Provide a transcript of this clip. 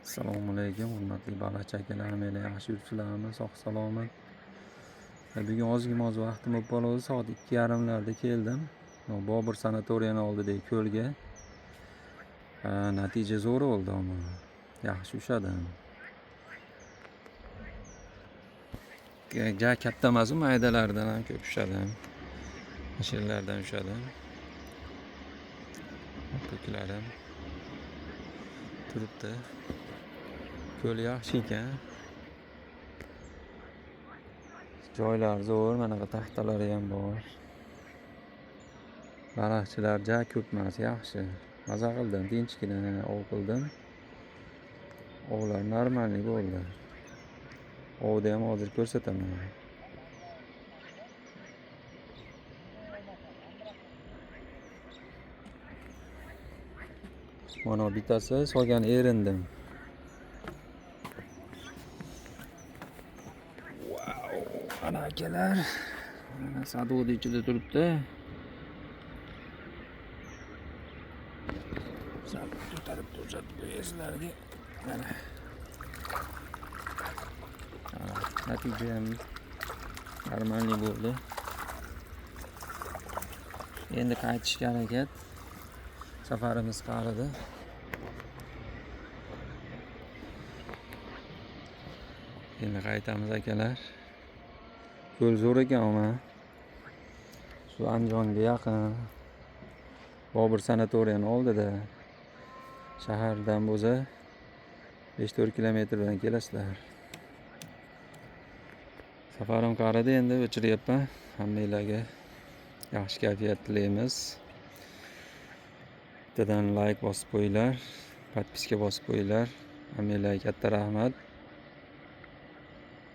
Assalomu alaykum, hurmatli baliqchi akalar, meni yaxshi yuribsizlarmi, sog' salomat. Bugun ozgina vaqtim bo'lib qoldi, soat 2:30larda keldim. Bobur sanatoriyani oldidagi ko'lga. Natija zo'r bo'ldi, ammo yaxshi ushladim. Ja katta emas, maydalardan ham ko'p ushladim. Mashinalardan ushladim. Ko'klarim turibdi. Ko'l yaxshi ekan. Joylar zo'r, mana bu taxtalari ham bor. Baliqchilar ja ko'p emas, yaxshi. Maza qildim, tinchgina ov qildim. Ovlar normalniy bo'ldi. Ovda ham hozir ko'rsataman. Mana bittasi solgan erindim. Ana akalar, mana sadovni ichida turibdi. Ko'tarib ko'rsatib qo'yasizlarga. Mana. Natija ham normalniy bo'ldi. Endi qaytishga harakat. Safarimiz qaridi. Endi qaytamiz akalar. Ko'l zo'r ekan, ama shu Andijonga yaqin. Bobur sanatoriyani oldida. Shahardan bo'lsa 5-4 kilometr bilan kelasizlar. Safarim qaridi, endi o'chiryapman. Hammanglarga yaxshi kayfiyat tilaymiz. Bittadan like bosib qo'yinglar, podpiska bosib qo'yinglar. Hammanglarga katta rahmat.